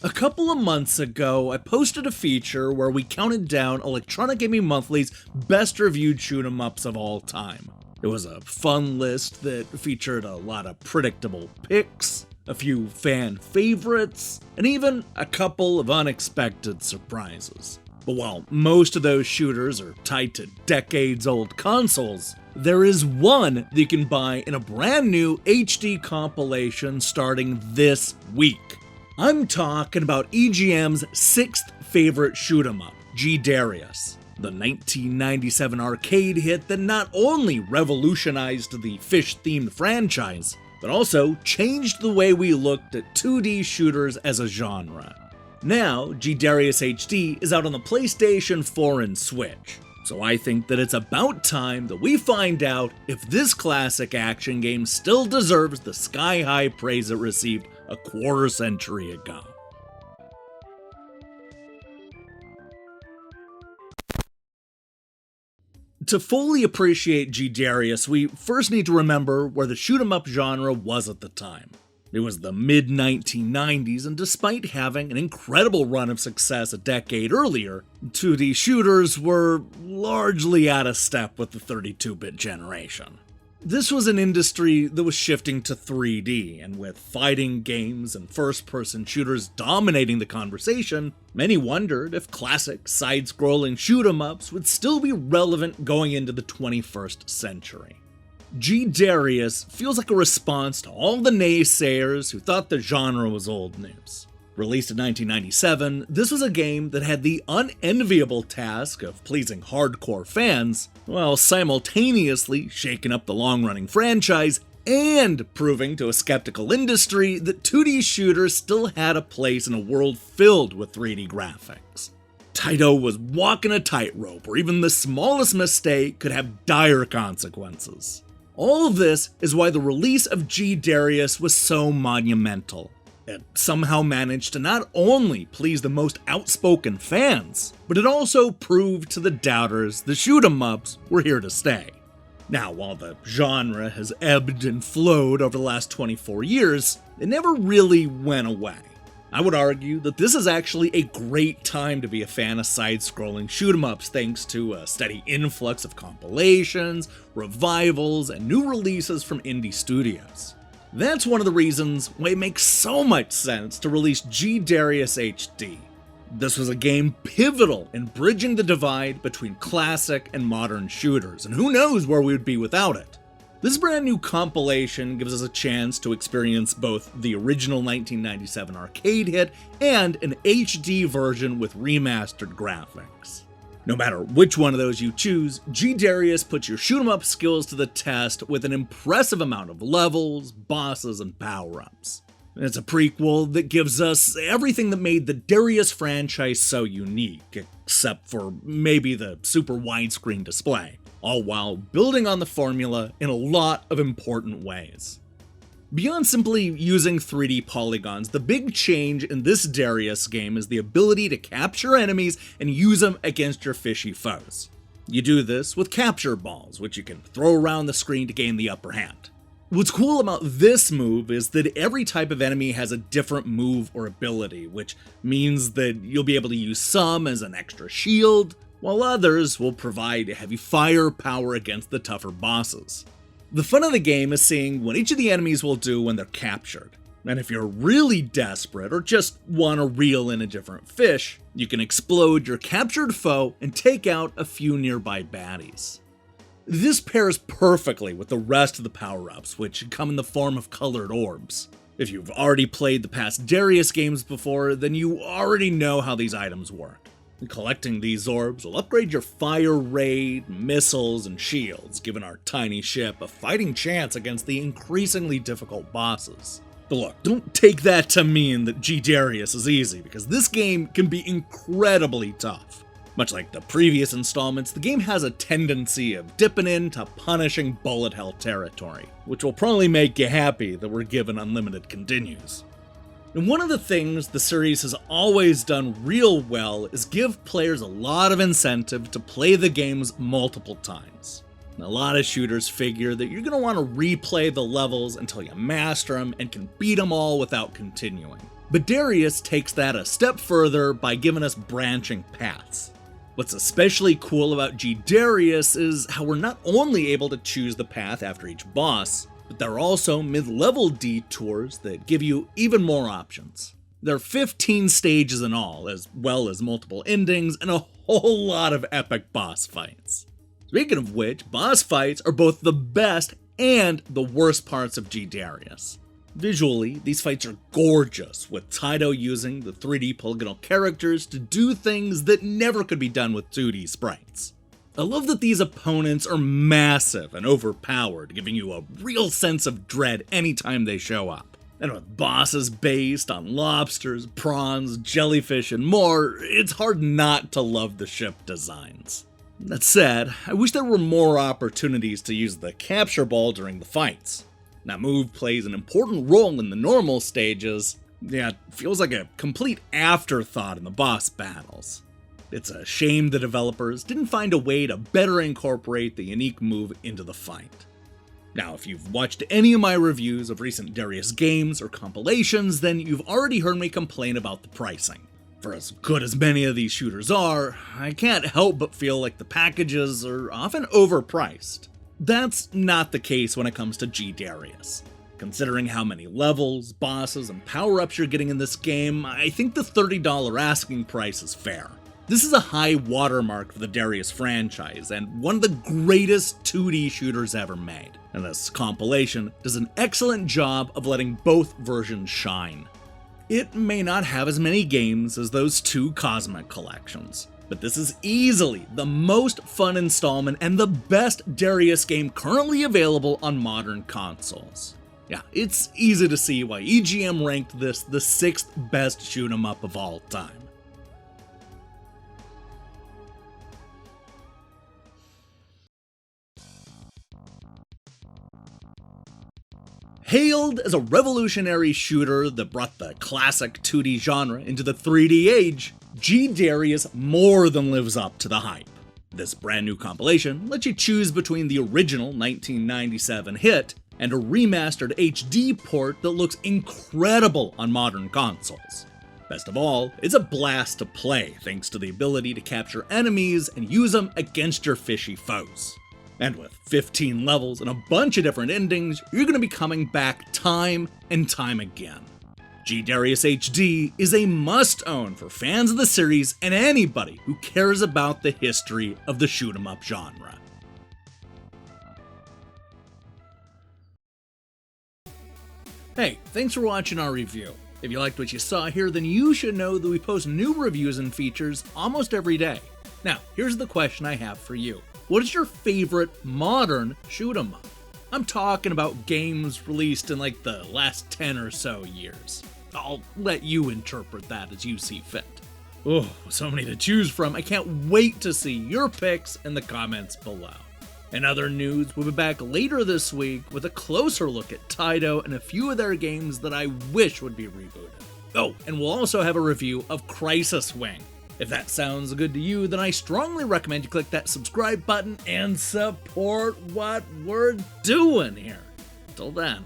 A couple of months ago, I posted a feature where we counted down Electronic Gaming Monthly's best reviewed shoot 'em ups of all time. It was a fun list that featured a lot of predictable picks, a few fan favorites, and even a couple of unexpected surprises. But while most of those shooters are tied to decades-old consoles, there is one that you can buy in a brand new HD compilation starting this week. I'm talking about EGM's sixth favorite shoot 'em up, G-Darius, the 1997 arcade hit that not only revolutionized the fish-themed franchise, but also changed the way we looked at 2D shooters as a genre. Now, G-Darius HD is out on the PlayStation 4 and Switch, so I think that it's about time that we find out if this classic action game still deserves the sky-high praise it received a quarter century ago. To fully appreciate G-Darius, we first need to remember where the shoot 'em up genre was at the time. It was the mid-1990s, and despite having an incredible run of success a decade earlier, 2D shooters were largely out of step with the 32-bit generation. This was an industry that was shifting to 3D, and with fighting games and first-person shooters dominating the conversation, many wondered if classic side-scrolling shoot 'em ups would still be relevant going into the 21st century. G-Darius feels like a response to all the naysayers who thought the genre was old news. Released in 1997, this was a game that had the unenviable task of pleasing hardcore fans, while simultaneously shaking up the long-running franchise and proving to a skeptical industry that 2D shooters still had a place in a world filled with 3D graphics. Taito was walking a tightrope where even the smallest mistake could have dire consequences. All of this is why the release of G-Darius was so monumental. It somehow managed to not only please the most outspoken fans, but it also proved to the doubters the shoot 'em ups were here to stay. Now, while the genre has ebbed and flowed over the last 24 years, it never really went away. I would argue that this is actually a great time to be a fan of side-scrolling shoot 'em ups thanks to a steady influx of compilations, revivals, and new releases from indie studios. That's one of the reasons why it makes so much sense to release G-Darius HD. This was a game pivotal in bridging the divide between classic and modern shooters, and who knows where we would be without it. This brand new compilation gives us a chance to experience both the original 1997 arcade hit and an HD version with remastered graphics. No matter which one of those you choose, G-Darius puts your shoot 'em up skills to the test with an impressive amount of levels, bosses, and power-ups. It's a prequel that gives us everything that made the Darius franchise so unique, except for maybe the super widescreen display, all while building on the formula in a lot of important ways. Beyond simply using 3D polygons, the big change in this Darius game is the ability to capture enemies and use them against your fishy foes. You do this with capture balls, which you can throw around the screen to gain the upper hand. What's cool about this move is that every type of enemy has a different move or ability, which means that you'll be able to use some as an extra shield, while others will provide heavy firepower against the tougher bosses. The fun of the game is seeing what each of the enemies will do when they're captured, and if you're really desperate or just want to reel in a different fish, you can explode your captured foe and take out a few nearby baddies. This pairs perfectly with the rest of the power-ups, which come in the form of colored orbs. If you've already played the past Darius games before, then you already know how these items work. Collecting these orbs will upgrade your fire rate, missiles, and shields, giving our tiny ship a fighting chance against the increasingly difficult bosses. But look, don't take that to mean that G-Darius is easy, because this game can be incredibly tough. Much like the previous installments, the game has a tendency of dipping into punishing bullet hell territory, which will probably make you happy that we're given unlimited continues. And one of the things the series has always done real well is give players a lot of incentive to play the games multiple times. And a lot of shooters figure that you're going to want to replay the levels until you master them and can beat them all without continuing. But Darius takes that a step further by giving us branching paths. What's especially cool about G-Darius is how we're not only able to choose the path after each boss, but there are also mid-level detours that give you even more options. There are 15 stages in all, as well as multiple endings and a whole lot of epic boss fights. Speaking of which, boss fights are both the best and the worst parts of G-Darius. Visually, these fights are gorgeous, with Taito using the 3D polygonal characters to do things that never could be done with 2D sprites. I love that these opponents are massive and overpowered, giving you a real sense of dread anytime they show up. And with bosses based on lobsters, prawns, jellyfish, and more, it's hard not to love the ship designs. That said, I wish there were more opportunities to use the capture ball during the fights. That move plays an important role in the normal stages, yet feels like a complete afterthought in the boss battles. It's a shame the developers didn't find a way to better incorporate the unique move into the fight. Now, if you've watched any of my reviews of recent Darius games or compilations, then you've already heard me complain about the pricing. For as good as many of these shooters are, I can't help but feel like the packages are often overpriced. That's not the case when it comes to G-Darius. Considering how many levels, bosses, and power-ups you're getting in this game, I think the $30 asking price is fair. This is a high watermark for the Darius franchise, and one of the greatest 2D shooters ever made. And this compilation does an excellent job of letting both versions shine. It may not have as many games as those two Cosmic collections, but this is easily the most fun installment and the best Darius game currently available on modern consoles. Yeah, it's easy to see why EGM ranked this the 6th best shoot 'em up of all time. Hailed as a revolutionary shooter that brought the classic 2D genre into the 3D age, G-Darius more than lives up to the hype. This brand new compilation lets you choose between the original 1997 hit and a remastered HD port that looks incredible on modern consoles. Best of all, it's a blast to play thanks to the ability to capture enemies and use them against your fishy foes. And with 15 levels and a bunch of different endings, you're going to be coming back time and time again. G-Darius HD is a must-own for fans of the series and anybody who cares about the history of the shoot 'em up genre. Hey, thanks for watching our review. If you liked what you saw here, then you should know that we post new reviews and features almost every day. Now, here's the question I have for you. What is your favorite modern shoot 'em up? I'm talking about games released in like the last 10 or so years. I'll let you interpret that as you see fit. Oh, so many to choose from. I can't wait to see your picks in the comments below. In other news, we'll be back later this week with a closer look at Taito and a few of their games that I wish would be rebooted. Oh, and we'll also have a review of Crisis Wing. If that sounds good to you, then I strongly recommend you click that subscribe button and support what we're doing here. Till then.